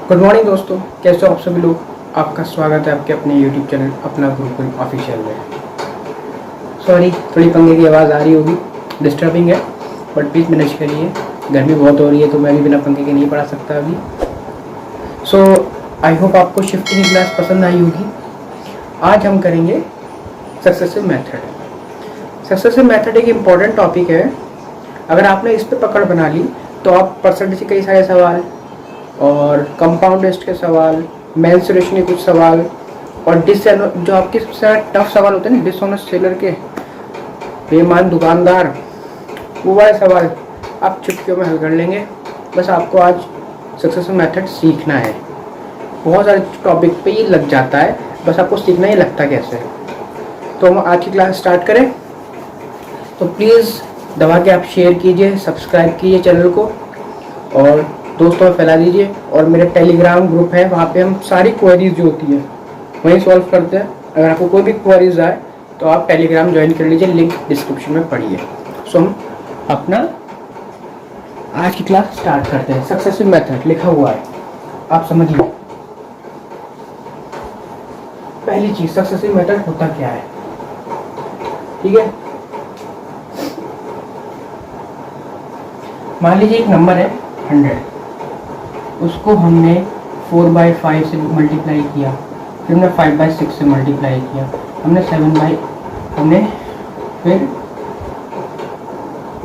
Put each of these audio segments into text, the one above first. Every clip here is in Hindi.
गुड मॉर्निंग दोस्तों, कैसे हो आप सभी लोग। आपका स्वागत है आपके अपने यूट्यूब चैनल अपना गुरुकुल ऑफिशियल में। सॉरी, थोड़ी पंखे की आवाज़ आ रही होगी, डिस्टर्बिंग है, बट प्लीज़ मैनेज करिए। गर्मी बहुत हो रही है तो मैं भी बिना पंखे के नहीं पढ़ा सकता अभी। सो आई होप आपको शिफ्टिंग क्लास पसंद आई होगी। आज हम करेंगे सक्सेसिव मेथड। सक्सेसिव मेथड एक इम्पॉर्टेंट टॉपिक है। अगर आपने इस पर पकड़ बना ली तो आप परसेंटेज के कई सारे सवाल और कंपाउंड इंटरेस्ट के सवाल, मेंसुरेशन के कुछ सवाल और जो आपके सबसे टफ सवाल होते हैं ना, डिसऑनेस्ट सेलर के, बेईमान दुकानदार, वो वाले सवाल आप चुटकियों में हल कर लेंगे। बस आपको आज सक्सेसफुल मेथड सीखना है। बहुत सारे टॉपिक पे ये लग जाता है, बस आपको सीखना ही लगता कैसे है। तो हम आज की क्लास स्टार्ट करें तो प्लीज़ दबा के आप शेयर कीजिए, सब्सक्राइब कीजिए चैनल को और दोस्तों में फैला दीजिए। और मेरा टेलीग्राम ग्रुप है, वहाँ पे हम सारी क्वेरीज जो होती है वहीं सॉल्व करते हैं। अगर आपको कोई भी क्वेरीज आए तो आप टेलीग्राम ज्वाइन कर लीजिए, लिंक डिस्क्रिप्शन में पढ़िए। सो हम अपना आज की क्लास स्टार्ट करते हैं। सक्सेसिव मेथड लिखा हुआ है, आप समझिए। पहली चीज, सक्सेसिव मेथड होता क्या है, ठीक है। मान लीजिए एक नंबर है 100, उसको हमने 4/5 से मल्टीप्लाई किया, फिर हमने 5/6 से मल्टीप्लाई किया, हमने 7 फिर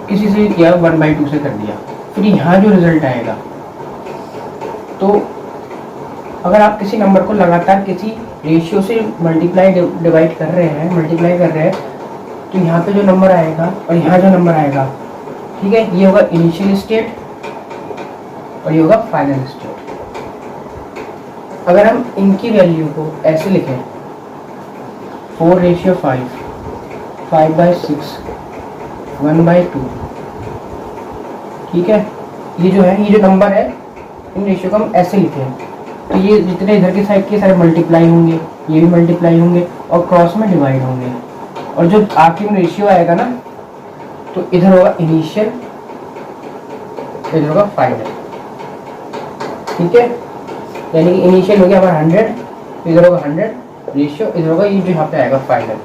किसी से किया 1/2 से कर दिया। फिर यहाँ जो रिजल्ट आएगा, तो अगर आप किसी नंबर को लगातार किसी रेशियो से डिवाइड कर रहे हैं, मल्टीप्लाई कर रहे हैं, तो यहाँ पे जो नंबर आएगा और यहाँ जो नंबर आएगा, ठीक है, ये होगा इनिशियल स्टेट और ये होगा फाइनल स्टेट। अगर हम इनकी वैल्यू को ऐसे लिखें 4/5, 5/6, 1/2, ठीक है, ये जो है, ये जो नंबर है, इन रेशियो को हम ऐसे लिखें तो ये जितने इधर की साइड के सारे मल्टीप्लाई होंगे, ये भी मल्टीप्लाई होंगे और क्रॉस में डिवाइड होंगे। और जो आखिर में रेशियो आएगा ना, तो इधर होगा इनिशियल, इधर होगा फाइनल, ठीक है। यानी कि इनिशियल हो गया हमारा 100, इधर होगा 100 रेशियो, इधर होगा ये जो यहाँ पे आएगा फाइनल,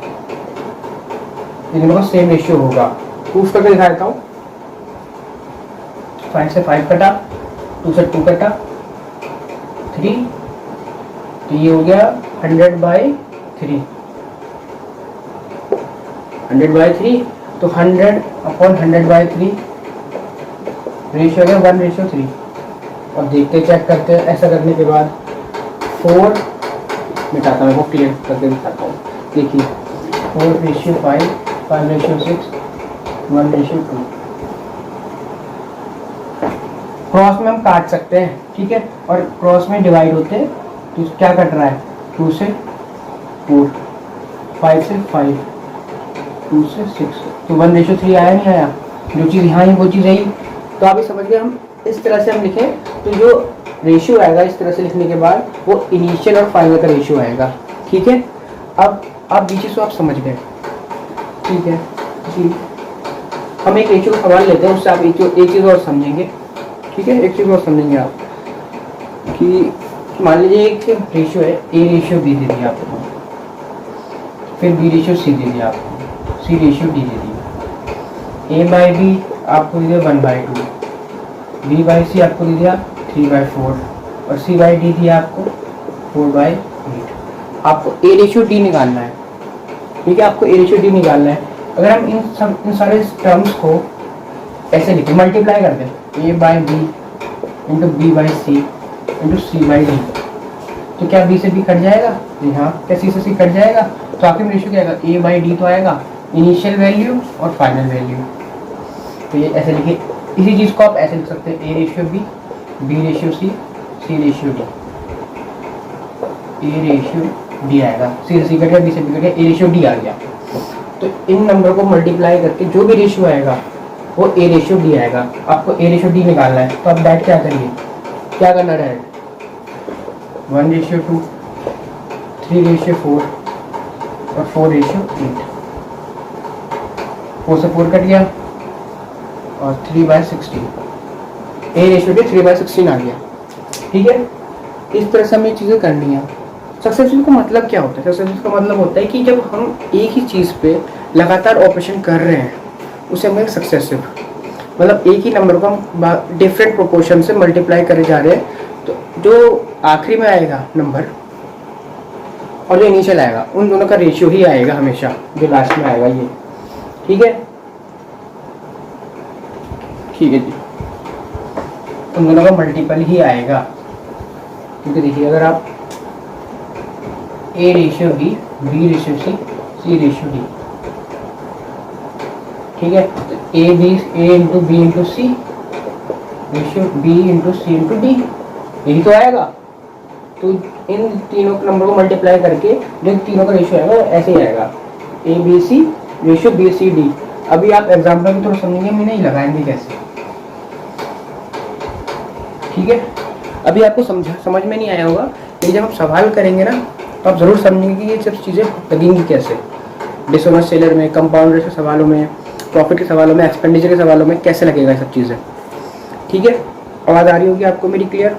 इन दोनों का सेम रेशियो होगा। प्रूफ करके दिखा देता हूँ। 5 से 5 कटा, 2 से 2 कटा, 3, तो ये हो गया 100/3, 100/3, तो 100/100/3 रेशियो हो गया 1/3। और देखते चेक करते हैं। ऐसा करने के बाद 4 मिटाता हूँ, वो क्लियर करके दिखाता हूँ। देखिए 4/5, 5/6, 1/2। क्रॉस में हम काट सकते हैं, ठीक है, और क्रॉस में डिवाइड होते हैं तो क्या कट रहा है, 2 से 4, 5 से 5, 2 से 6, तो 1/3 आया नहीं आया। जो चीज़ यहाँ है वो चीज़ आई। तो आप ये समझ गए। हम इस तरह से हम लिखें तो जो रेशियो आएगा, इस तरह से लिखने के बाद वो इनिशियल और फाइनल का रेशियो आएगा, ठीक है। अब आप बीच को आप समझ गए, ठीक है जी। हम एक रेशियो का सवाल लेते हैं, उससे आप एक चीज़ और समझेंगे, ठीक है। एक चीज़ और समझेंगे आप कि मान लीजिए एक रेशियो है, A/B दे दिया आपको, फिर B/C दे दिया आपको, C/D दे दिया, A/B आपको दे दिया 1/2, B/C आपको दे दिया 3/4 और C/D दिया आपको 4/8। आपको A/D निकालना है, ठीक है। आपको A/D निकालना है। अगर हम इन सारे टर्म्स को ऐसे लिखें, मल्टीप्लाई कर दें, A/B into B/C into C/D, तो क्या B से B कट जाएगा? जी हाँ। क्या C से C कट जाएगा? तो आखिर में रेशियो क्या आएगा? A/D तो आएगा, इनिशियल वैल्यू और फाइनल वैल्यू। तो ये ऐसे लिखिए। इसी चीज़ को आप ऐसे लिख सकते हैं, A/B, B/C, C/D। A/D आएगा, C से C कट गया, B से B कट गया, A/D आ गया। तो इन नंबर को मल्टीप्लाई करके जो भी रेशियो आएगा वो A/D आएगा। आपको A/D निकालना है, तो आप डायरेक्ट क्या करिए, क्या करना है डायरेक्ट, 1/2, 3/4 और 4/8। 4 से 4 कट गया और 3/16, A/D 3/16 आ गया, ठीक है। इस तरह से हमें चीज़ें करनी है। सक्सेसफुल का मतलब क्या होता है? सक्सेसफुल का मतलब होता है कि जब हम एक ही चीज़ पे लगातार ऑपरेशन कर रहे हैं उसे हम सक्सेसिव, मतलब एक ही नंबर को हम डिफरेंट प्रोपोर्शन से मल्टीप्लाई करे जा रहे हैं, तो जो आखिरी में आएगा नंबर और जो इनिशियल आएगा उन दोनों का रेशियो ही आएगा हमेशा, जो लास्ट में आएगा ये। ठीक है, ठीक है जी, उन दोनों का मल्टीपल ही आएगा। क्योंकि देखिए अगर आप A ratio B ratio C ratio D, ठीक है, तो A into B into C ratio B into C into D, यही तो आएगा। तो इन तीनों नंबर को मल्टीप्लाई करके जो तीनों का रेशियो आएगा वो ऐसे ही आएगा, A B C ratio B C D. अभी आप एग्जाम्पल में थोड़ा समझेंगे, मैं नहीं लगाएंगे कैसे, ठीक है। अभी आपको समझ में नहीं आया होगा, लेकिन जब आप सवाल करेंगे ना तो आप ज़रूर समझेंगे कि ये सब चीज़ें लगेंगी कैसे। डिसऑनेस्ट सेलर में, कंपाउंडर के सवालों में, प्रॉफिट के सवालों में, एक्सपेंडिचर के सवालों में कैसे लगेगा ये सब चीज़ें, ठीक है। आवाज़ आ रही होगी आपको मेरी क्लियर?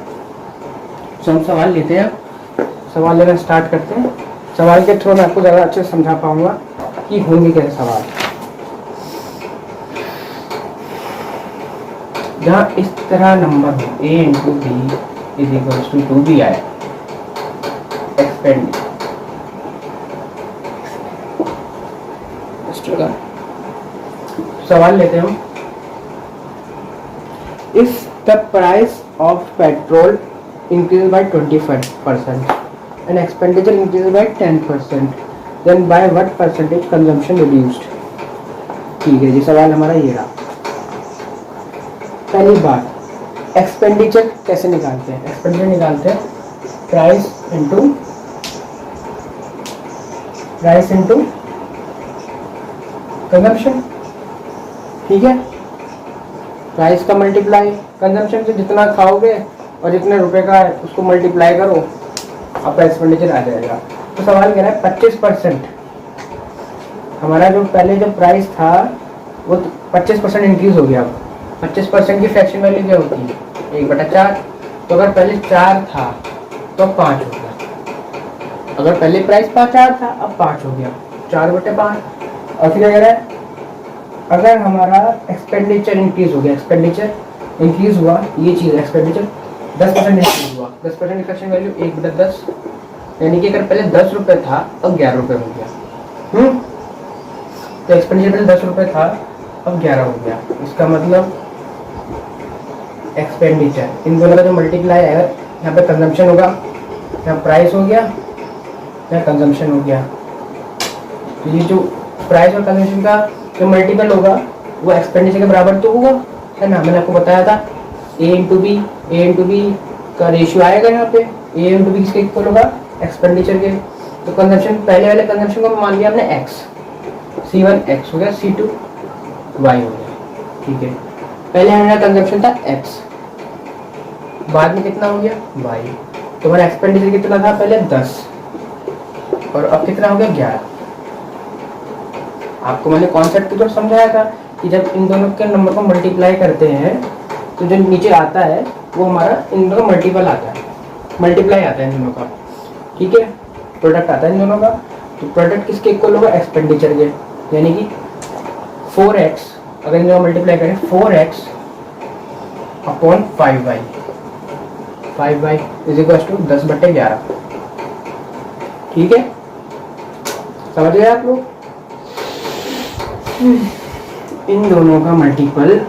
तो हम सवाल लेते हैं, सवाल लेना स्टार्ट करते हैं। सवाल के थ्रू मैं आपको ज़्यादा अच्छे से समझा पाऊँगा कि होंगे कैसे सवाल। जहाँ इस तरह नंबर हो A into B is equals to 2 भी आए, एक्सपेंड सवाल लेते हैं हम। If the price of petrol increase by 20% and expenditure increase by 10%, then by what percentage consumption reduced. ठीक है जी, सवाल हमारा ये रहा। पहली बात, एक्सपेंडिचर कैसे निकालते हैं? एक्सपेंडिचर निकालते हैं प्राइस इंटू कंजम्पशन, ठीक है। प्राइस का मल्टीप्लाई कंजम्पशन से, जितना खाओगे और जितने रुपए का है उसको मल्टीप्लाई करो, आपका एक्सपेंडिचर आ जाएगा। तो सवाल कह रहा है 25%, हमारा जो पहले जो प्राइस था वो 25% इंक्रीज हो गया। 25% की फ्रैक्शन वैल्यू क्या होती है? 1/4। तो अगर पहले 4 था तो 5 हो गया। अगर पहले प्राइस 4 था अब 5 हो गया, 4/5। और फिर कह रहा है अगर हमारा एक्सपेंडिचर इंक्रीज हो गया, एक्सपेंडिचर इंक्रीज हुआ, ये चीज़ एक्सपेंडिचर 10% इंक्रीज हुआ, 10% फ्रैक्शन वैल्यू 1/10, यानी कि अगर पहले 10 रुपये था अब 11 रुपये हो गया। तो एक्सपेंडिचर पहले 10 रुपये था अब 11 हो गया। इसका मतलब एक्सपेंडिचर, इन दोनों का जो मल्टीप्लाई आएगा, यहाँ पे कंजम्पशन होगा, यहाँ प्राइस हो गया, यहाँ कंजम्पशन हो गया। तो ये जो प्राइस और कंजम्पशन का जो मल्टीपल होगा वो एक्सपेंडिचर के बराबर तो होगा, है ना। मैंने आपको बताया था ए इंटू बी का रेशियो आएगा यहाँ पे, ए इंटू बी किसके इक्वल होगा? एक्सपेंडिचर के। तो कंजम्पशन, पहले वाले कंजम्पशन को मान लिया हमने एक्स, C1 एक्स हो गया, C2 वाई हो गया, ठीक है। पहले हमारा कंजम्पशन था एक्स, बाद में कितना हो गया? वाई। तो हमारा एक्सपेंडिचर कितना था? पहले 10 और अब कितना हो गया? 11। आपको मैंने कॉन्सेप्ट तो समझाया था कि जब इन दोनों के नंबर को मल्टीप्लाई करते हैं तो जो नीचे आता है वो हमारा इन दोनों का मल्टीपल आता है, मल्टीप्लाई आता है इन दोनों का, ठीक है। प्रोडक्ट आता है इन दोनों का। तो प्रोडक्ट किसके इक्वल होगा? एक्सपेंडिचर के, यानी कि 4x, अगर इन दोनों मल्टीप्लाई करें 4x upon 5y, 5y is equal to 10/11, ठीक है। समझ गए आप लोग? इन दोनों का मल्टीपल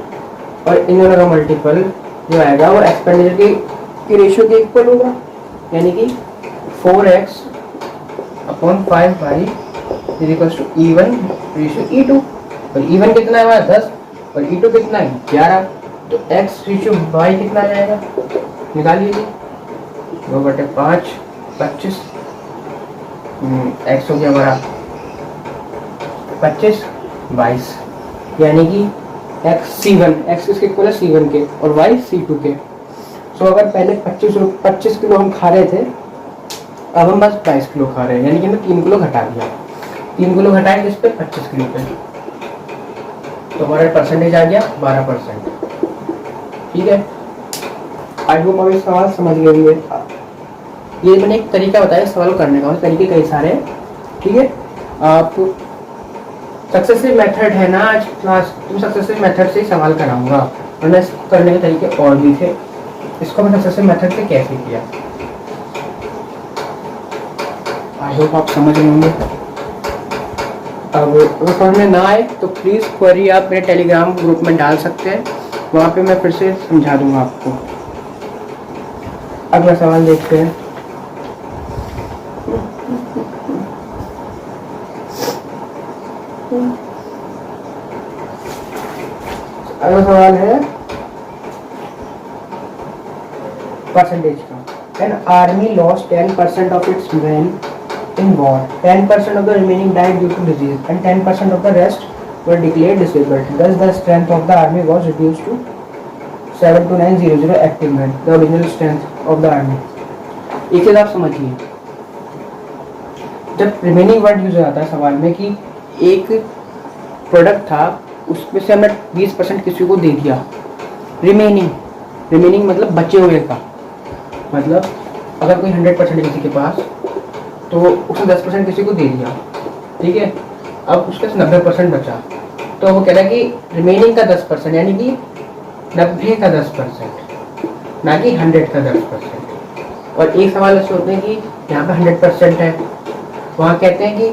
और इन दोनों का मल्टीपल जो आएगा वो एक्सपेंडिचर की रेशियो के इक्वल होगा, यानी कि 4x upon 5y is equal to E1 ratio E2। और E1 कितना है हमारा? 10 और E2 कितना है? 11। तो x रेशियो y कितना आ जाएगा? निकाल लीजिए, 2/5 25, x हो गया हमारा 25 22, यानी कि x C1, x किसके इक्वल है? C1 के, और y C2 के। सो अगर पहले 25 किलो हम खा रहे थे, अब हम बस 22 किलो खा रहे हैं, यानी कि हमने 3 किलो घटा दिया। 3 किलो घटाए किस पे? 25 किलो पे। तो हमारा परसेंटेज आ गया 12%, ठीक है। आई होप आप इस सवाल समझ गए होंगे। ये मैंने एक तरीका बताया सवाल करने का, तरीके कई सारे हैं, ठीक है। आप सक्सेसिव मेथड है ना आज क्लास, तुम सक्सेसिव मेथड से ही सवाल कराऊंगा, वरना इसको करने के तरीके और भी थे। इसको मैं सक्सेसिव मेथड से कैसे किया, आई होप आप समझ रहे होंगे। अब अगर समझ में ना आए तो प्लीज़ क्वेरी आप मेरे टेलीग्राम ग्रुप में डाल सकते हैं, वहाँ पे मैं फिर से समझा दूंगा आपको। अगला सवाल देखते हैं। अगला सवाल है परसेंटेज का। An army lost 10% of its man in war, 10% of the remaining died due to disease, and 10% of the rest were declared disabled. Thus, the strength of the army was reduced to 72900 active men, the original strength of the army. एक चीज आप समझिए, जब रिमेनिंग वर्ड यूज होता है सवाल में कि एक प्रोडक्ट था उसमें से हमने 20% किसी को दे दिया, रिमेनिंग मतलब बचे हुए का, मतलब अगर कोई 100% किसी के पास तो उसने 10% किसी को दे दिया, ठीक है। अब उसके 90% बचा, तो वो कह रहा है कि रिमेनिंग का 10%, यानी कि 90 का 10%, ना कि 100 का 10%। और एक सवाल ऐसे होते हैं कि यहाँ पे 100% है, वहाँ कहते हैं कि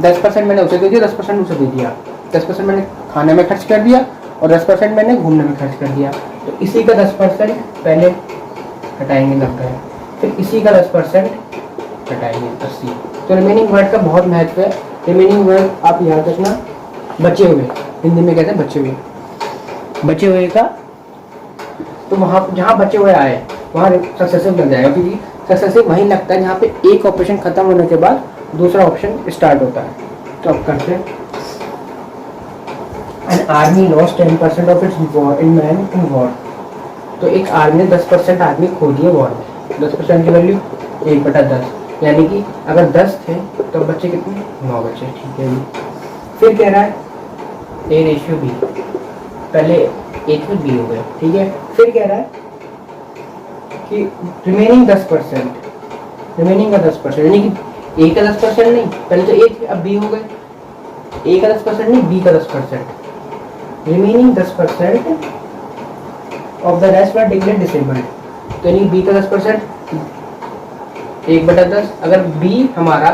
10% मैंने उसे दे दिया, 10% उसे दे दिया, 10% मैंने खाने में खर्च कर दिया और 10% मैंने घूमने में खर्च कर दिया। तो इसी का 10% पहले हटाएंगे 90, फिर इसी का 10% हटाएंगे 80। तो रिमेनिंग वर्ड का बहुत महत्व है। रिमेनिंग वर्ड आप याद रखना, बचे हुए, हिंदी में कहते हैं बचे हुए का, तो वहाँ जहाँ बचे हुए आए वहाँ सक्सेसिव लग जाएगा, क्योंकि सक्सेसिव वहीं लगता है जहाँ पे एक ऑपरेशन खत्म होने के बाद दूसरा ऑप्शन स्टार्ट होता है। तो अब करते हैं। An army lost 10% of its war in man in war. तो एक आर्मी ने 10% आदमी खो दिए वॉर में। 10% की वैल्यू 1/10, यानी कि अगर 10 थे तो बच्चे कितने, 9 बचे, ठीक है जी। फिर कह रहा है A/B, पहले A थे B हो गए, ठीक है। फिर कह रहा है कि रिमेनिंग 10%, रिमेनिंग का 10%, यानी कि A का 10% नहीं, पहले तो A थे अब B हो गए, A का 10% नहीं B का 10%, remaining 10% of the rest were declared disabled. तो यानी B का 10%, 1/10, अगर B हमारा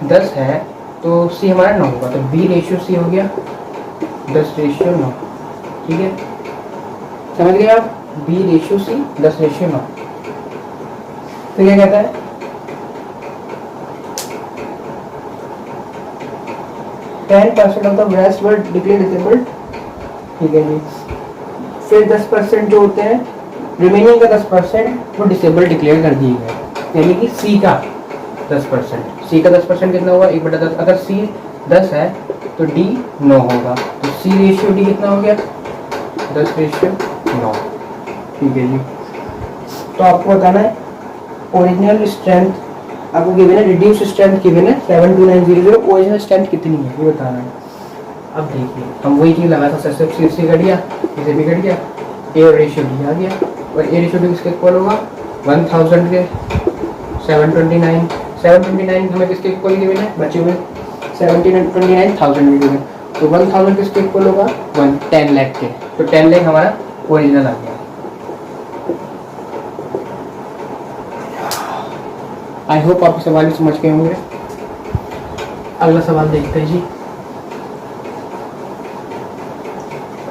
10 है तो C हमारा 9 होगा, तो B/C हो गया 10/9, ठीक है, समझ गए आप। B/C 10/9। तो क्या कहता है, %10 of the rest were declared disabled, ठीक है जी। फिर 10% जो होते हैं, रिमेनिंग का 10% वो डिसेबल डिक्लेयर कर दिए गए, यानी कि C का 10%, C का 10% कितना होगा, 1/10। अगर C 10 है तो D 9 होगा, तो C/D कितना हो गया, 10/9, ठीक है जी। तो आपको बताना है ओरिजिनल स्ट्रेंथ, आपको गिवन है रिड्यूस स्ट्रेंथ गिवन है 72900, ओरिजिनल स्ट्रेंथ कितनी है ये बताना है। अब देखिए हम वही चीज़ लगा था, C कट गया, इसे भी कट गया, A/D आ गया, और A/D किसके इक्वल होगा, 1000 के 729 हमें किसके इक्वल गिवन है, बचे हुए 729,000 गिवन है, तो 1000 किसके इक्वल होगा, 10 लाख के, तो 10 लाख हमारा ओरिजिनल आ गया। आई होप आप सवाल समझ गए होंगे। अगला सवाल देखते हैं जी,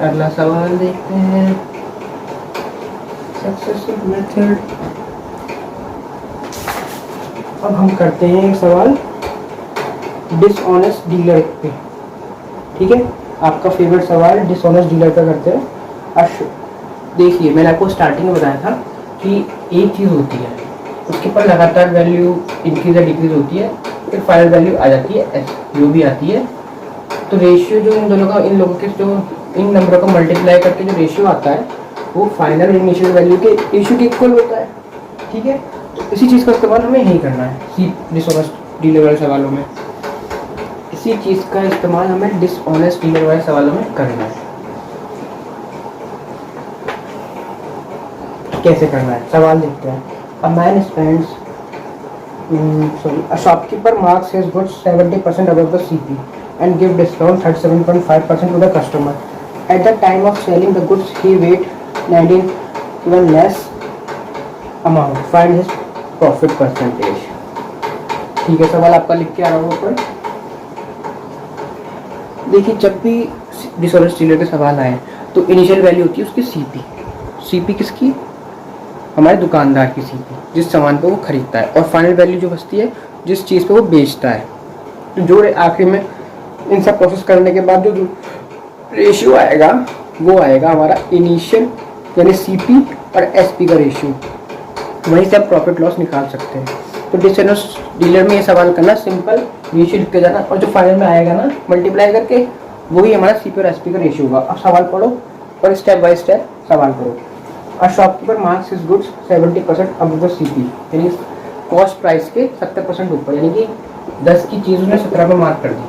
अगला सवाल देखते हैं। सक्सेसिव मेथड, अब हम करते हैं एक सवाल डिसऑनेस्ट डीलर पे, ठीक है। आपका फेवरेट सवाल डिसऑनेस्ट डीलर पे करते हैं। देखिए मैंने आपको स्टार्टिंग में बताया था कि एक चीज़ होती है उसके ऊपर लगातार वैल्यू इंक्रीज या डिक्रीज होती है, फिर फाइनल वैल्यू आ जाती है एस, जो भी आती है। तो रेशियो जो इन दोनों का, इन लोगों के जो इन नंबरों को मल्टीप्लाई करके जो रेशियो आता है वो फाइनल इनिशियल वैल्यू के रेशियो के इक्वल होता है, ठीक है। तो इसी चीज़ का इस्तेमाल हमें यही करना है सी डिसऑनेस्ट डीलर वाले सवालों में, इसी चीज़ का इस्तेमाल हमें डिसऑनेस्ट डीलर वाले सवालों में करना है। कैसे करना है, सवाल देखते हैं। A man spends a shopkeeper marks his goods 70% above the CP and give discount 37.5% to the customer. At the time of selling the goods, he weighed 19 even less amount. Find his profit percentage. ठीक है, सवाल आपका लिख के आ रहा हूँ ऊपर। देखिए, जब भी डिसऑनेस्ट डीलर के सवाल आए तो इनिशियल वैल्यू होती है उसकी सीपी। सीपी किसकी? हमारे दुकानदार की सीपी, जिस सामान पे वो खरीदता है। और फाइनल वैल्यू जो बचती है जिस चीज़ पे वो बेचता है। तो जो आखिर में इन सब प्रोसेस करने के बाद जो रेशियो आएगा वो आएगा हमारा इनिशियल यानी सीपी और एसपी का रेशियो। वहीं से आप प्रॉफिट लॉस निकाल सकते हैं। तो डिसऑनेस्ट डीलर में ये सवाल करना सिंपल, रेशियो लिख के जाना और जो फाइनल में आएगा ना मल्टीप्लाई करके वही हमारा सीपी और एसपी का रेशियो होगा। अब सवाल पढ़ो और स्टेप बाय स्टेप सवाल करो। A shopkeeper marks his goods 70% above the CP, यानी कॉस्ट प्राइस के 70% ऊपर, यानी कि 10 की चीज़ उसने 17 में मार्क कर दी।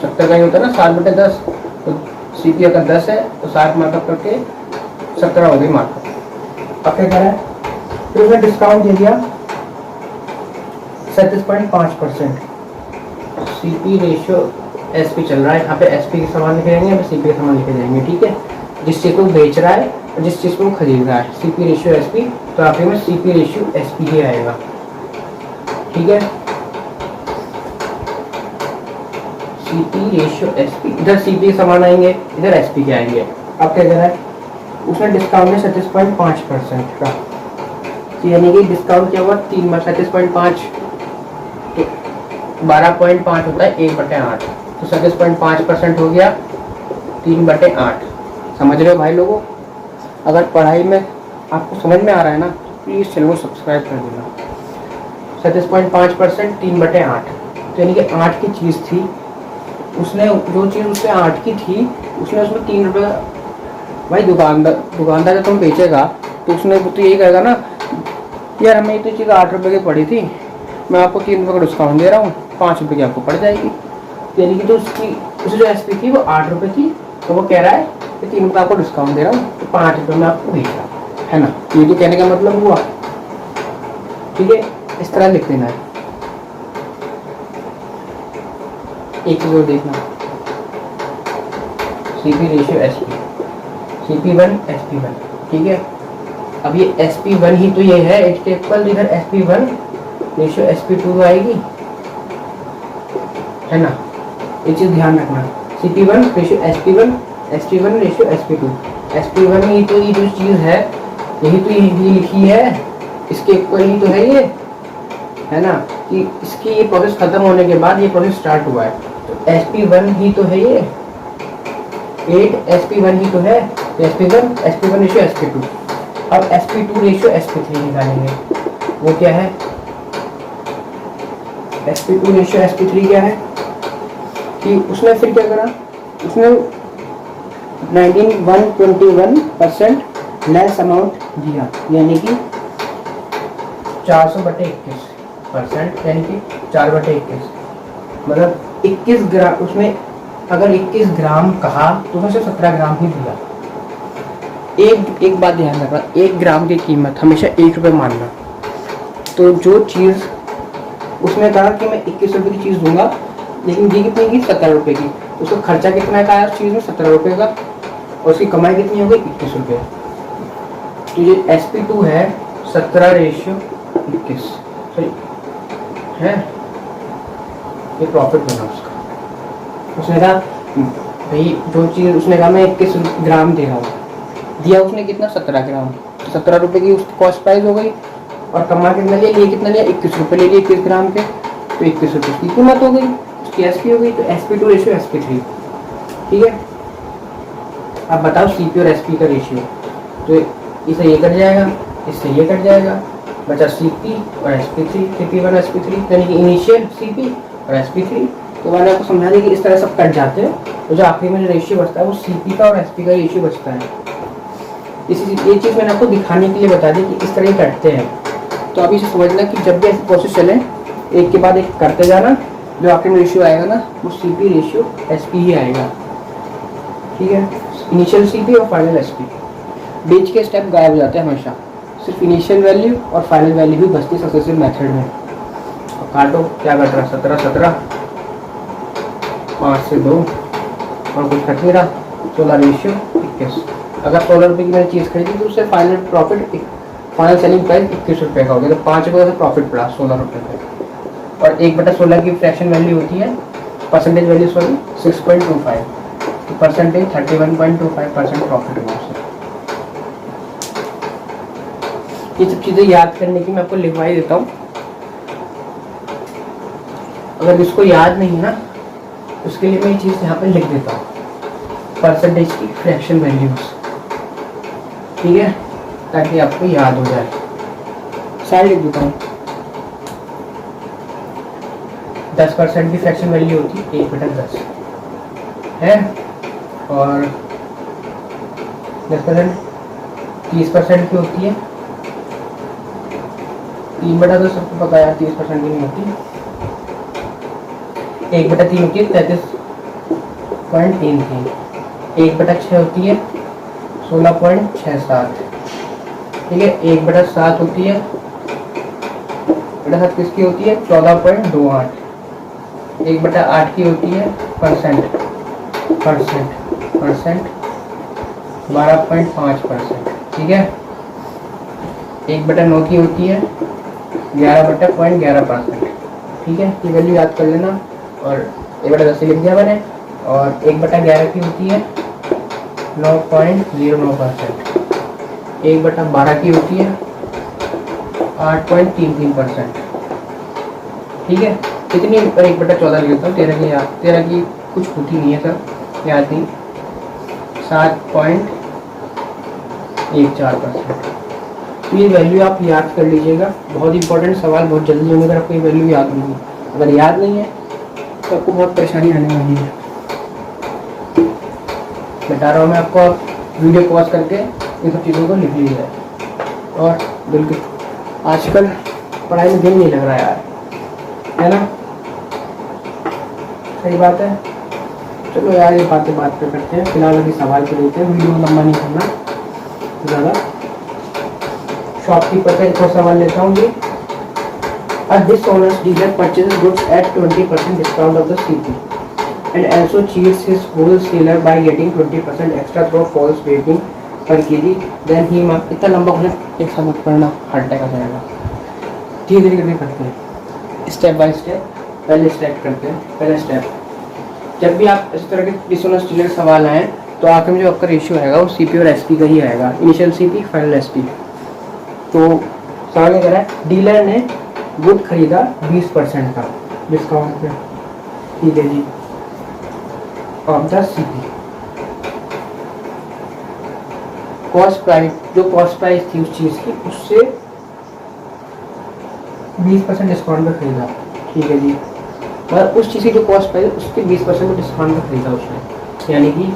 70 का ही होता है ना 7/10, तो CP अगर 10 है तो 7 मार्कअप करके 17 हो गई मार्कअप। अब क्या करा है, फिर उसने डिस्काउंट दे दिया 37.5%। CP रेशियो SP चल रहा है, यहाँ पे SP के सामान लिखे जाएंगे, यहाँ पे CP के सामान लिखे जाएंगे। ठीक है, जिस चीज़ को बेच रहा है और जिस चीज़ को वो खरीद रहा है, सीपी रेशियो एसपी, तो आखिर में सीपी रेशियो एसपी ही आएगा। ठीक है, सीपी रेशियो एसपी, इधर सीपी के समान आएंगे, इधर एसपी के आएंगे। अब क्या करा है, उसने डिस्काउंट है 37.5% का, तो यानी कि डिस्काउंट क्या हुआ 3 बार 37.5, तो 12.5 होता है 1/8, तो 37.5% हो गया 3/8। समझ रहे हो भाई लोगों? अगर पढ़ाई में आपको समझ में आ रहा है ना, प्लीज़ चैनल को सब्सक्राइब कर देना। 37.5% 3/8, तो यानी कि 8 की चीज़ थी, उसने जो चीज़ उसने 8 की थी उसने उसमें 3 रुपये, भाई दुकानदार जब तुम बेचेगा तो उसने तो यही कहेगा ना, यार हमें तो चीज़ 8 रुपये की पड़ी थी, मैं आपको 3 रुपये का डिस्काउंट दे रहा हूँ, 5 रुपये की आपको पड़ जाएगी। यानी कि तो उसकी जो एसपी थी वो 8 रुपये थी, तो वो कह रहा है कि 3 रुपये आपको डिस्काउंट दे रहा हूँ, तो 5 रुपये में आपको बेच रहा है ना। ये तो कहने का मतलब हुआ। ठीक है, इस तरह लिख देना है। एक चीज और देखना, CP ratio SP, CP1 SP1। ठीक है, अब ये SP1 ही तो ये है, इसके इक्वल इधर SP1 रेशियो SP2 आएगी, है ना। ये चीज ध्यान रखना, CP1 ratio SP1, SP1 ratio SP2। SP1 ही तो ये जो चीज़ है यही तो ये लिखी है, इसके इक्वल ही तो है ये, है ना, कि इसकी ये प्रोसेस खत्म होने के बाद ये प्रोसेस स्टार्ट हुआ है, तो SP1 ही तो है ये, 8 SP1 ही तो है, तो SP1 रेशियो SP2। अब SP2 रेशियो SP3 निकालेंगे, वो क्या है, SP2 रेशियो SP3 क्या है कि उसने फिर क्या करा, उसने 121% लेस अमाउंट दिया, यानी कि 400/21%, यानी कि 4/21, मतलब 21 ग्राम। उसमें अगर 21 ग्राम कहा तो उसने 17 ग्राम ही दिया। एक बात ध्यान रखना, 1 ग्राम की कीमत हमेशा 1 रुपये मानना। तो जो चीज़ उसने कहा कि मैं 21 रुपये की चीज़ दूंगा, लेकिन दी कितनी की 17 रुपये की, उसका खर्चा कितना का आया उस चीज़ में 17 रुपये का, और उसकी कमाई कितनी हो गई 21 रुपये। तो ये SP2 है 17 रेशियो 21, सही है, ये प्रॉफिट बना उसका। उसने कहा भाई जो चीज़ उसने कहा मैं 21 ग्राम दे रहा हूँ, दिया उसने कितना 17 ग्राम, तो 17 रुपये की उसकी कॉस्ट प्राइस हो गई, और कमा कितना लिया, लिए कितना लिया 21 रुपये ले लिए 21 ग्राम के, तो 21 रुपये की कीमत हो गई, उसकी SP हो गई, तो SP2 रेशियो SP3। ठीक है, अब बताओ CP और SP का रेशियो, तो इसे ये कट जाएगा, इससे ये कट जाएगा, बचा CP और SP3, CP1 SP3, यानी कि इनिशियल CP और SP3। तो मैंने आपको समझा दिया कि इस तरह सब कट जाते हैं, तो जो आखिरी में जो रेशियो बचता है वो CP का और SP का रेशियो बचता है। ये चीज़ मैंने आपको दिखाने के लिए बता दी कि इस तरह ही कटते हैं। तो अभी से समझना कि जब भी ऐसी प्रोसेस चले एक के बाद एक करते जाना, जो आखिर में रेशियो आएगा ना वो CP रेशियो SP ही आएगा। ठीक है, इनिशियल CP और फाइनल SP, बीच के स्टेप गायब हो जाते हैं हमेशा। सिर्फ इनिशियल वैल्यू और फाइनल वैल्यू भी बचती सक्सेसिव मेथड में। और काटो, क्या कट रहा, 17 17, 5 से 2 और कुछ कट नहीं रहा, 16 रेशियो 21। अगर 16 रुपये की मैंने चीज़ खरीदी तो उससे final profit, final selling price 21 रुपये का हो गया, तो 5 रुपये का प्रॉफिट पड़ा 16 रुपये का। और 1/16 की फ्रैक्शन वैल्यू होती है, परसेंटेज वैल्यू सॉरी 6.25, तो परसेंटेज 31.25% प्रॉफिट हुआ उससे। ये सब चीज़ें याद करने की मैं आपको लिखवाई देता हूँ। अगर इसको याद नहीं है ना, उसके लिए मैं ये चीज़ यहाँ पे लिख देता हूँ, परसेंटेज की फ्रैक्शन वैल्यूज, ठीक है, ताकि आपको याद हो जाए। साइड लिख देता हूँ। 10% की फ्रैक्शन वैल्यू होती है 1/10 है, और 10% 30% की होती है 3/10, सबको पता है 30% की नहीं होती। 1/3 होती है 33.33, 1/6 होती है 16.67, ठीक है। 1/7 होती है, 1/7 किसकी होती है 14.28, 1/8 की होती है परसेंट 12.5%, ठीक है। 1/9 की होती है 11/11%, ठीक है। ये वैल्यू याद कर लेना। और 1/10 लिख दिया मैंने। और 1/11 की होती है 9.09%, 1/12 की होती है 8.33%, ठीक है। कितनी 1/14 लिख देता हूँ, 13 की कुछ होती नहीं है सर, याद नहीं, 7.14%। तो ये वैल्यू आप याद कर लीजिएगा, बहुत इंपॉर्टेंट सवाल, बहुत जल्दी होंगे अगर आपको ये वैल्यू याद नहीं है। अगर याद नहीं है तो आपको बहुत परेशानी आने वाली है। बता रहा हूँ मैं आपको, आप वीडियो पॉज करके इन सब चीज़ों को लिख लीजिए। और बिल्कुल आजकल पढ़ाई में दिल नहीं लग रहा यार, है ना, सही बात है। चलो यार ये बातें बात पे करते हैं, फिलहाल अभी सवाल पे लेते हैं, वीडियो लंबा नहीं करना ज़्यादा। शॉपकीपर का एक और सवाल लेता हूँ जी। A dishonest dealer purchases goods at 20% discount of the CP and also cheats his wholesaler by getting 20% extra through false waiting per kg. Then he must, इतना लंबा क्वेश्चन एक साथ मत पढ़ना, हार्ट अटैक आ जाएगा। धीरे धीरे करके पढ़ते हैं, स्टेप बाय स्टेप। पहले स्टेप करते हैं। पहला स्टेप, जब भी आप इस तरह के डिसऑनेस्ट डीलर सवाल आए तो आखिर में जो आपका रेशियो आएगा वो CP और SP का ही आएगा, इनिशियल CP फाइनल SP। तो सवाल ये कह रहा है, डीलर ने गुड खरीदा 20% का डिस्काउंट पे, ठीक है जी, of the CP। Cost price, जो कॉस्ट प्राइस थी उस चीज़ की, उससे 20% डिस्काउंट पे खरीदा, ठीक है जी। और उस चीज़ की जो कॉस्ट प्राइस उसके 20% डिस्काउंट पे खरीदा उसने, यानी कि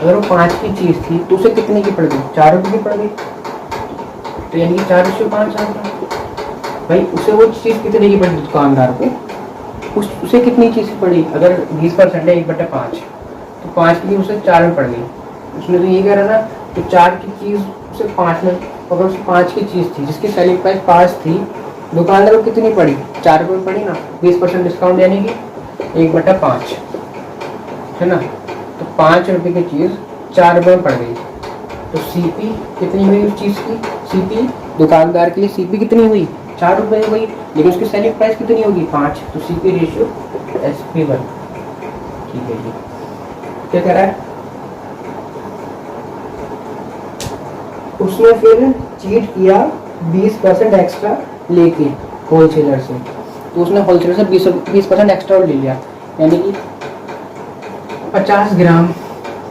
अगर वो 5 की चीज़ थी तो उसे कितने की पड़ गई, 4 रुपये की पड़ गई, तो यानी कि 4/5 आता। भाई उसे वो चीज़ कितने की पड़ी दुकानदार को, उसे कितनी चीज़ पड़ी, अगर 20% है 1/5, तो 5 की उसे 4 में पड़ गई। उसने तो ये कह रहा ना कि 4 की चीज़ उसे 5 में, अगर उसे 5 की चीज़ थी जिसकी सेलिंग प्राइस 5 थी, दुकानदार को कितनी पड़ी, 4 रुपये में पड़ी ना, 20% डिस्काउंट यानी कि 1/5 है ना। तो 5 रुपये की चीज़ 4 रुपये में पड़ गई, तो CP कितनी हुई उस चीज़ की, CP दुकानदार के लिए CP कितनी हुई, 4 रुपये हुई, लेकिन उसकी सेलिंग प्राइस कितनी होगी 5, तो CP रेशियो SP1, ठीक है जी। क्या कह रहा है, उसने फिर चीट किया 20% एक्स्ट्रा लेके होलसेलर से, तो उसने होलसेलर से 20% एक्स्ट्रा ले लिया, यानी कि 50 ग्राम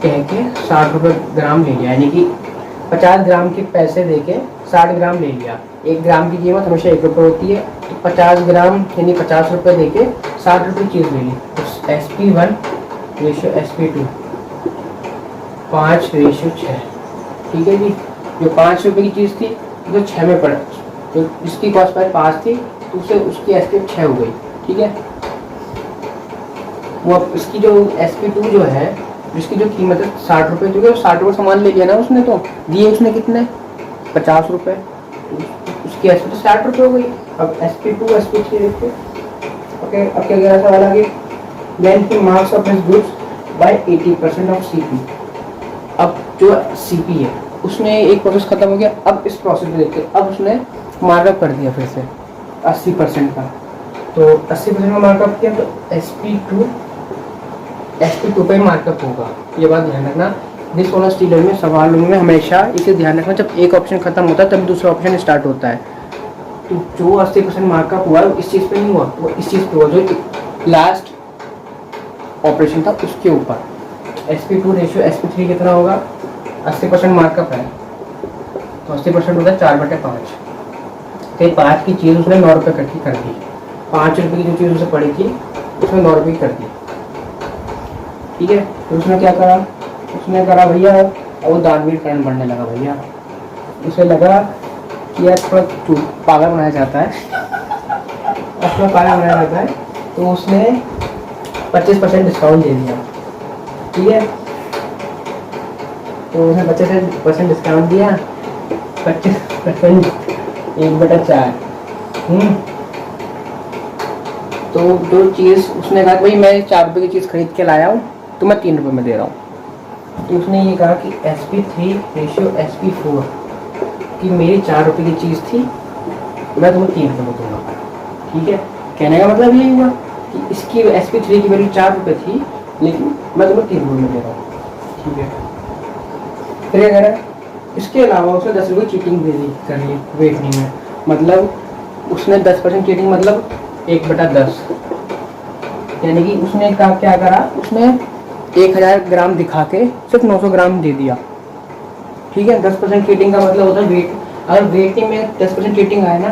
कह के 60 रुपये ग्राम ले लिया, यानी कि 50 ग्राम के पैसे देके 60 ग्राम ले लिया। 1 ग्राम की कीमत हमेशा 1 रुपये होती है, तो 50 ग्राम यानी 50 रुपये देके 60 रुपये चीज़ ले ली, तो SP1 रेशियो SP2 5/6, ठीक है जी। जो 5 रुपये की चीज़ थी तो 6 में पड़ा, तो जिसकी कॉस्ट प्राइस 5 थी तो उसे उसकी SP 6 हो गई, ठीक है। वो अब इसकी जो SP2 जो है, जिसकी जो कीमत है 60 रुपये, क्योंकि 60 रुपये सामान ले लिया ना उसने, तो दिए उसने कितने 50 रुपये, उसकी एस पी तो 60 रुपये हो गई। अब SP2 SP3 देखते। ओके, अब क्या कह रहा सवाल आगे, then he marks off his goods by 80% of CP। अब जो CP है उसने एक प्रोसेस खत्म हो गया, अब इस प्रोसेस में देखते हैं, अब उसने मार्कअप कर दिया फिर से 80% का। तो 80% का मार्कअप किया तो SP2 पे मार्कअप होगा, ये बात ध्यान रखना। दिस वाला स्टीलर में सवालों में हमेशा इसे ध्यान रखना, जब एक ऑप्शन खत्म होता है तब दूसरा ऑप्शन स्टार्ट होता है। तो जो 80% मार्कअप हुआ है इस चीज़ पे नहीं हुआ, वो इस चीज़ पे हुआ जो लास्ट ऑपरेशन था उसके ऊपर। SP2 रेशियो SP3 कितना होगा, 80% मार्कअप है तो 80% होता है 4/5। तो 5 की चीज़ उसने 9 रुपये इकट्ठी कर दी, 5 रुपये की जो चीज़ उसे पड़ी थी उसने 9 रुपये की कर दी। ठीक है, तो उसने क्या करा, उसने करा भैया, वो दानवीर करण बढ़ने लगा भैया। उसे लगा कि यार थोड़ा पागल बनाया जाता है, अपना पागल बनाया जाता है, तो उसने 25% डिस्काउंट दे दिया। ठीक है, तो उसने 25% डिस्काउंट दिया, 25% 1/4। तो जो चीज़ उसने कहा भाई मैं 4 रुपये की चीज़ खरीद के लाया हूँ तो मैं 3 रुपये में दे रहा हूँ, तो उसने ये कहा कि SP3 रेशियो SP4 कि मेरी 4 रुपये की चीज़ थी मैं तुम्हें 3 रुपये में दूंगा। ठीक है, कहने का मतलब यही हुआ कि इसकी SP3 की वैल्यू 4 रुपये थी लेकिन मैं तुम्हें 3 रुपये में दे रहा हूँ। ठीक है, फिर क्या करा, इसके अलावा उसने 10 रुपये चीटिंग दे दी कर ली वेटनी में, मतलब उसने 10% चीटिंग, मतलब 1/10, यानी कि उसने क्या करा, उसने 1000 ग्राम दिखा के सिर्फ 900 ग्राम दे दिया। ठीक है, 10% चीटिंग का मतलब होता है वेट, अगर वेटिंग में 10% चीटिंग आए ना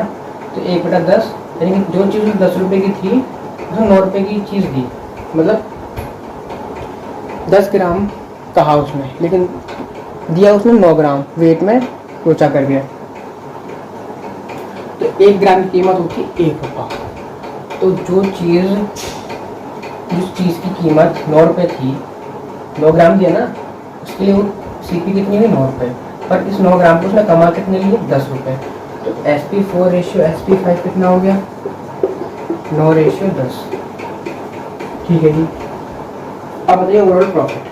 तो 1/10, यानी कि जो चीज़ 10 रुपये की थी उसने 9 रुपये की चीज़ दी, मतलब 10 ग्राम कहा उसने लेकिन दिया उसने 9 ग्राम वेट में लोचा कर गया। तो 1 ग्राम की कीमत होती है 1 रुपया। तो जिस चीज़ की कीमत 9 रुपये थी, 9 ग्राम दिया ना, उसके लिए वो CP कितनी है 9 रुपये, पर इस 9 ग्राम को उसने कमा कितने लिए 10 रुपये। तो SP4 रेशियो SP5 कितना हो गया 9 रेशियो 10। ठीक है जी, अब बताइए ओवरऑल प्रॉफिट।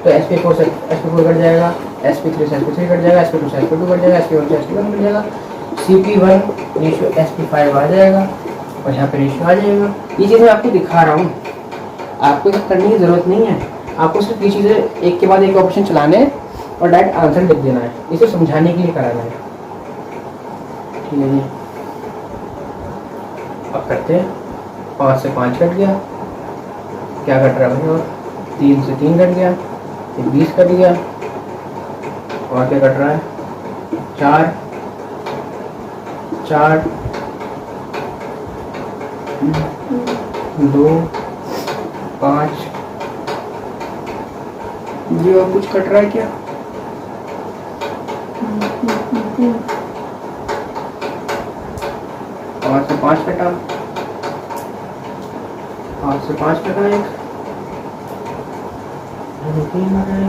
तो SP4 से SP4 कट जाएगा, SP3 से SP3 कट जाएगा, SP2 से SP2 कट जाएगा, SP1 से SP1 कट जाएगा, CP1 रेशियो SP5 आ जाएगा और यहाँ पे रेशियो आ जाएगा। ये चीज़ मैं आपको दिखा रहा हूँ, आपको ये करने की ज़रूरत नहीं है, आपको सिर्फ ये चीज़ें एक के बाद एक ऑप्शन चलाने और डायरेक्ट आंसर लिख देना है, इसे समझाने के लिए कराना है। ठीक है जी, अब करते हैं। 5 से 5 कट गया, क्या कट रहा है भाई, और 3 से 3 कट गया, 20 कट गया, और क्या कट रहा है 4 4 2 5 जी, और कुछ कट रहा है क्या, 5 से 5 कटा, 5 से 5 कटा, एक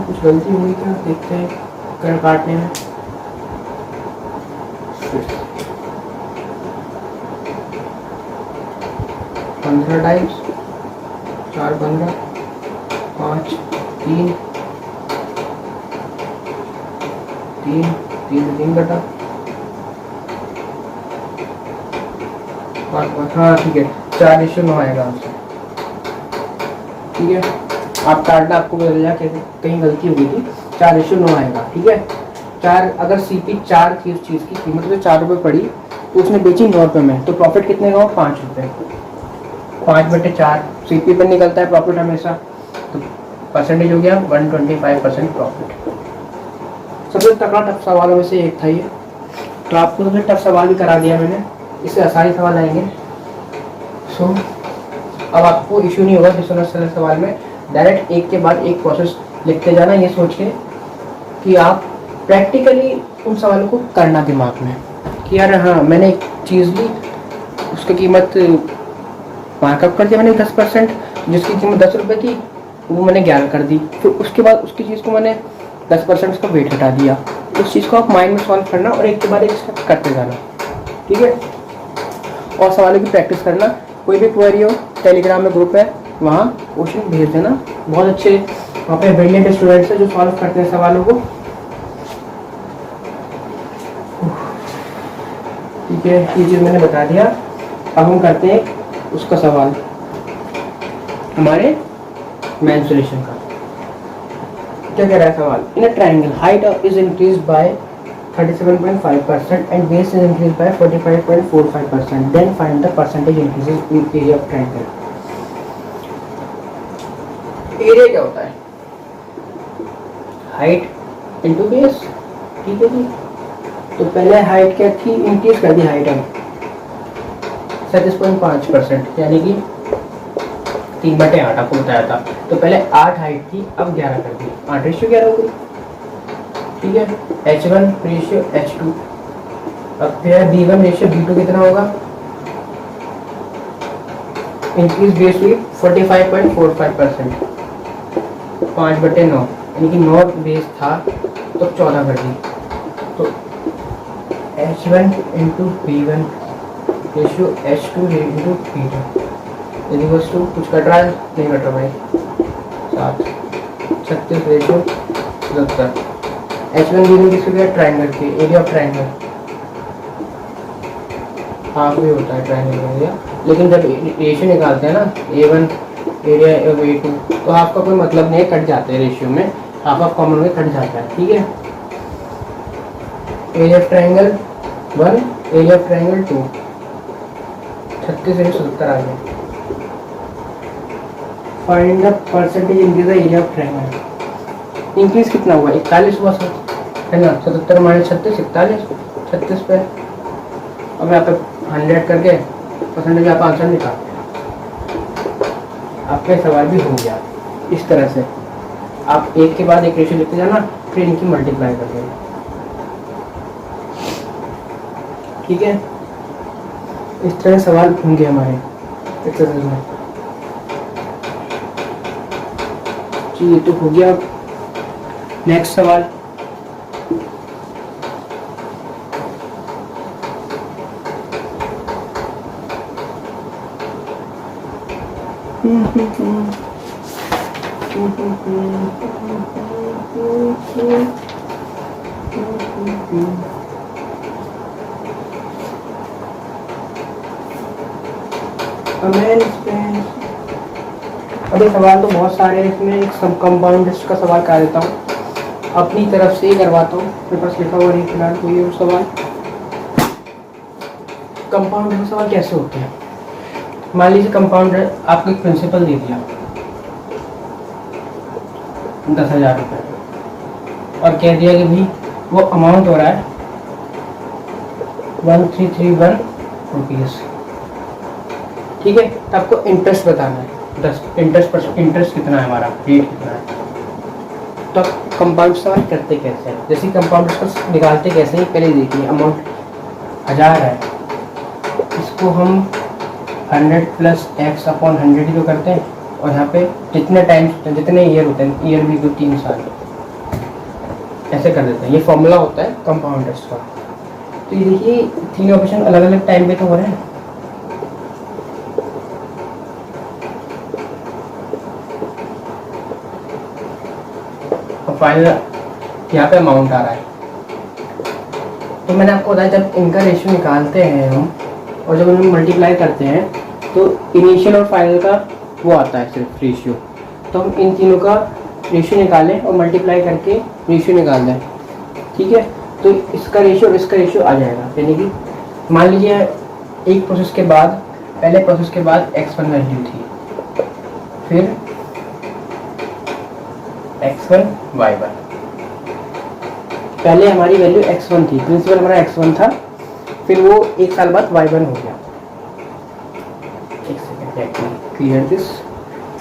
कुछ गलती हुई क्या, देखते हैं कर काटने में। 15 टाइम्स 4 15 5 3 3 3 3 कटा 5 5, हाँ ठीक है, 4:9 आएगा आंसर। ठीक है, आप काटना आपको मिल जाए कहीं गलती हो गई थी, 4:9 आएगा। ठीक है, 4 अगर CP 4 की उस चीज़ की कीमत तो 4 रुपये पड़ी तो उसने बेची 9 रुपये में, तो प्रॉफिट कितने का हो 5 रुपये। 5/4 CP पर निकलता है प्रॉफिट हमेशा, तो परसेंटेज हो गया 125% प्रॉफिट। सबसे तगड़ा टफ सवालों में से एक था ये, तो आपको सबसे टफ सवाल भी करा दिया मैंने, इससे आसानी सवाल आएंगे। सो अब आपको इशू नहीं होगा डिस्कशन सवाल में, डायरेक्ट एक के बाद एक प्रोसेस लिखते जाना, ये सोच के कि आप प्रैक्टिकली उन सवालों को करना दिमाग में कि यार हाँ मैंने एक चीज़ ली, उसकी कीमत मार्कअप कर दिया मैंने 10%, जिसकी कीमत 10 रुपये थी वो मैंने 11 कर दी, फिर उसके बाद उसकी चीज़ को मैंने 10% उसका वेट हटा दिया। उस चीज़ को आप माइंड में सॉल्व करना और एक के बाद एक स्टेप करते जाना, ठीक है। और सवालों की प्रैक्टिस करना। कोई भी क्वेरी हो, टेलीग्राम में ग्रुप है, वहाँ क्वेश्चन भेज देना। बहुत अच्छे वहाँ पे ब्रिलियंट स्टूडेंट्स हैं जो सॉल्व करते हैं सवालों को, ठीक है। ये चीज़ मैंने बता दिया। अब हम करते हैं उसका सवाल, हमारे मेन सॉल्यूशन का। क्या कह रहा है सवाल? In a triangle height is increase by 37.5% and base is increased by 45.45%. Then find the percentage increases in area of triangle. Area क्या होता है? हाइट इंटू बेस, ठीक है जी। तो पहले हाइट क्या थी, इंक्रीज कर दी हाइट हम 37.5%, यानी कि 3/8 आपको बताया था। तो पहले 8 हाइट थी, अब 11 कर दी, 8:11 हो गई, ठीक है। H1 रेशियो H2, अब फिर B1 रेशियो B2 कितना होगा? इंक्रीज बेस हुई 45.45%, 5/9, यानी कि 9 बेस था तो 14 कर दी। तो H1 into B1 ratio H2 into B2 यदि वस्तु कुछ कट रहा है, नहीं कट रहा भाई, 7, 36 रेशियो 77। H1 B1 किसको क्या? ट्रायंगल के एरिया ऑफ ट्रायंगल, हाफ भी होता है ट्रायंगल का एरिया। लेकिन जब रेशियो निकालते हैं ना, A1 एरिया A2, तो हाफ का कोई मतलब नहीं है, कट जाते हैं रेशियो में, हाफ ऑफ कॉमन में कट जाता है, ठीक है। Area of triangle 1, area of triangle 2, 36 से 77 आ गया। Find the percentage increase the area of triangle. Increase कितना हुआ? 41 हुआ सर, है ना। 77 माइनस 36, 41, 36 पे। अब यहाँ पे 100 करके परसेंटेज आप आंसर निकालते हैं। आपका सवाल भी हो गया। इस तरह से आप एक के बाद एक रेशियो लिखते जाना, फिर इनकी मल्टीप्लाई कर देना, ठीक है। इस तरह सवाल होंगे हमारे एक्सरसाइज में। जी, ये तो हो गया। नेक्स्ट सवाल, अभी सवाल तो बहुत सारे हैं इसमें। एक सब कंपाउंड का सवाल कर देता हूँ, अपनी तरफ से ही करवाता हूँ, मेरे पास लिखा हुआ नहीं फिलहाल कोई है सवाल। कंपाउंड के सवाल कैसे होते हैं? मान लीजिए कंपाउंड आपको एक प्रिंसिपल दे दिया 10,000 रुपये, और कह दिया कि भाई वो अमाउंट हो रहा है 1331 रुपीज़, ठीक है। तो आपको इंटरेस्ट बताना है, 10 इंटरेस्ट कितना है, हमारा रेट कितना है। तो कंपाउंड सवाल करते कैसे हैं? जैसे कंपाउंड को निकालते कैसे हैं, पहले देखिए। अमाउंट 1000 है, इसको हम 100 प्लस x अपॉन 100 ही तो करते हैं, और यहाँ पे जितने टाइम्स जितने ईयर होते हैं, ईयर भी 3 साल ऐसे कर देते हैं। ये फॉर्मूला होता है कंपाउंड इंटरेस्ट का। तो ये देखिए 3 ऑपरेशन अलग अलग टाइम पे तो हो रहे हैं। और फाइनल यहाँ पे अमाउंट आ रहा है। तो मैंने आपको बताया जब इनका रेशियो निकालते हैं हम, और जब हम मल्टीप्लाई करते हैं, तो इनिशियल और फाइनल का वो आता है सिर्फ रेशियो। तो हम इन तीनों का रेशियो निकालें और मल्टीप्लाई करके रेशियो निकाल दें, ठीक है। तो इसका रेशियो और इसका रेशियो आ जाएगा। यानी कि मान लीजिए एक प्रोसेस के बाद, पहले प्रोसेस के बाद x1 वैल्यू थी, फिर x1 y1। पहले हमारी वैल्यू x1 थी, प्रिंसिपल हमारा x1 था, फिर वो एक साल बाद y1 हो गया। एक सेकेंड क्लियर दिस,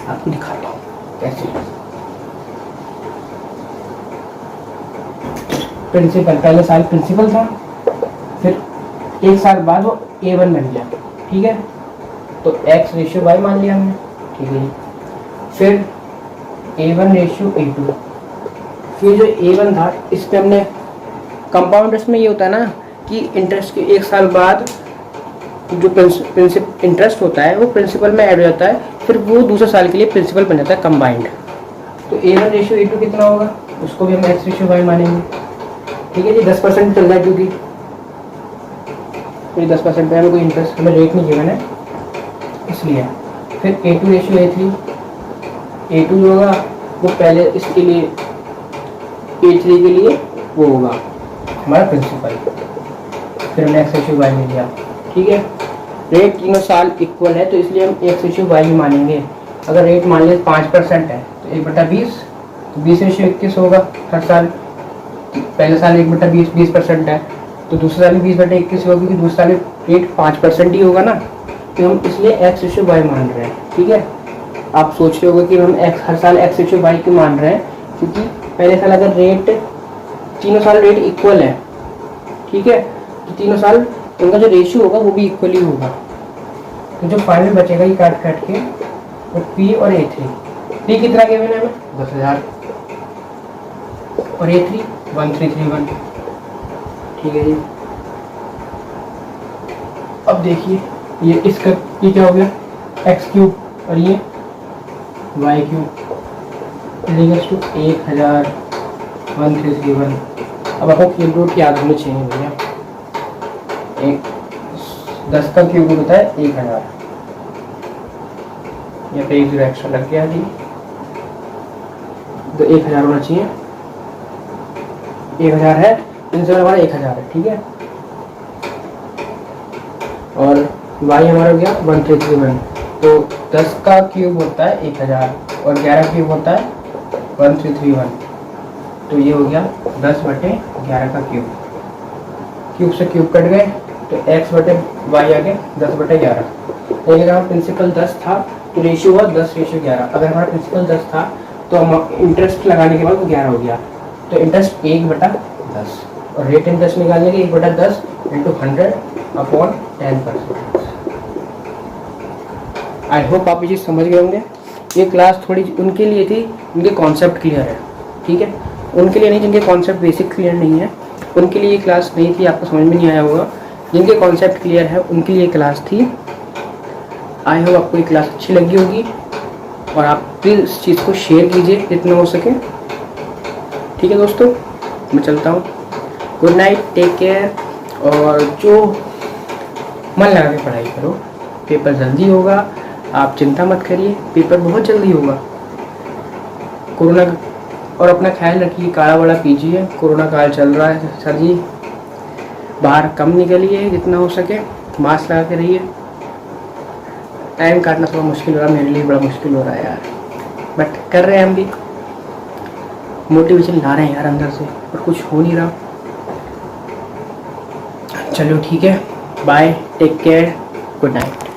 आपको दिखाता हूँ कैसे। प्रिंसिपल पहले साल प्रिंसिपल था, फिर एक साल बाद वो A1 बन गया, ठीक है। तो x रेशियो y मान लिया हमने, ठीक है। फिर A1 रेशियो A2, ये जो A1 था इस पे हमने कंपाउंड इंटरेस्ट में ये होता है ना कि इंटरेस्ट के 1 साल बाद जो प्रिंसिपल इंटरेस्ट होता है वो प्रिंसिपल में ऐड हो जाता है, फिर वो दूसरे साल के लिए प्रिंसिपल बन जाता है कंबाइंड। तो A1 रेशियो A2 कितना होगा, उसको भी हम x रेशियो y मानेंगे। ठीक है जी, 10% चल रहा है क्योंकि तो 10% पे हमें कोई इंटरेस्ट हमें रेट नहीं चाहिए मैंने इसलिए। फिर A2 रेशियो A3, A2 जो होगा वो पहले इसके लिए A3 के लिए वो होगा हमारा प्रिंसिपल। फिर हमने x रेशियो y ले लिया। ठीक है, रेट तीनों साल इक्वल है तो इसलिए हम x रेशियो y ही मानेंगे। अगर रेट मान लिया 5% है तो 1/20, तो 20 रेशियो 21 होगा हर साल। पहले साल 1/20 20% है तो दूसरे साल में 20/21 होगा क्योंकि दूसरे साल में रेट 5% ही होगा ना, तो हम इसलिए x रेशियो y मान रहे हैं। ठीक है, आप सोच रहे होगे कि हम x हर साल x रेशियो y क्यों मान रहे हैं, क्योंकि पहले साल अगर रेट तीनों साल रेट इक्वल है, ठीक है, तो तीनों साल उनका जो रेशियो होगा वो भी इक्वल ही होगा। तो जो फाइनल बचेगा ये काट काट के वो P और A3, P कितना के मैंने हमें 10,000 और A3 1331। ठीक है जी, अब देखिए ये इसका ये क्या हो गया x³ और ये y³ इक्वल्स टू 1000 1331। अब आपको क्यूब रूट याद होने चाहिए भैया, 10 का क्यूब रूट होता है 1000। यहाँ पे 1 0 एक्स्ट्रा लग गया जी, तो 1000 होना चाहिए। 1000 है, इनसे हमारा 1000 है। ठीक है, और y हमारा हो गया 1331। तो 10 का क्यूब होता है 1000 और 11 क्यूब होता है 1331। तो ये हो गया 10/11 का क्यूब। क्यूब से क्यूब कट गए तो x/y आ गया 10/11। लेकिन अगर प्रिंसिपल 10 था तो रेशियो हुआ 10 रेशियो 11। अगर हमारा प्रिंसिपल 10 था तो हम इंटरेस्ट लगाने के बाद वो 11 हो गया, तो इंटरेस्ट 1/10 और रेट इंटरेस्ट निकालने के 1/10 इंटू 100/10%। आई होप आप ये चीज़ समझ गए होंगे। ये क्लास थोड़ी उनके लिए थी उनके कॉन्सेप्ट क्लियर है। ठीक है, उनके लिए नहीं जिनके कॉन्सेप्ट बेसिक क्लियर नहीं है, उनके लिए क्लास नहीं थी, आपको समझ में नहीं आया होगा। जिनके कॉन्सेप्ट क्लियर है उनके लिए क्लास थी। आई होप आपको ये क्लास अच्छी लगी होगी और आप प्लीज़ इस चीज़ को शेयर कीजिए जितना हो सके। ठीक है दोस्तों, मैं चलता हूँ। गुड नाइट, टेक केयर, और जो मन लगा के पढ़ाई करो, पेपर जल्दी होगा, आप चिंता मत करिए, पेपर बहुत जल्दी होगा। कोरोना और अपना ख्याल रखिए, काढ़ा वाला पीजिए, कोरोना काल चल रहा है सर जी, बाहर कम निकलिए जितना हो सके, मास्क लगा के रहिए। टाइम काटना थोड़ा मुश्किल हो रहा है, मेरे लिए बड़ा मुश्किल हो रहा है यार, बट कर रहे हैं हम भी, मोटिवेशन ला रहे हैं यार अंदर से, और कुछ हो नहीं रहा। चलो ठीक है, bye, take care, good night.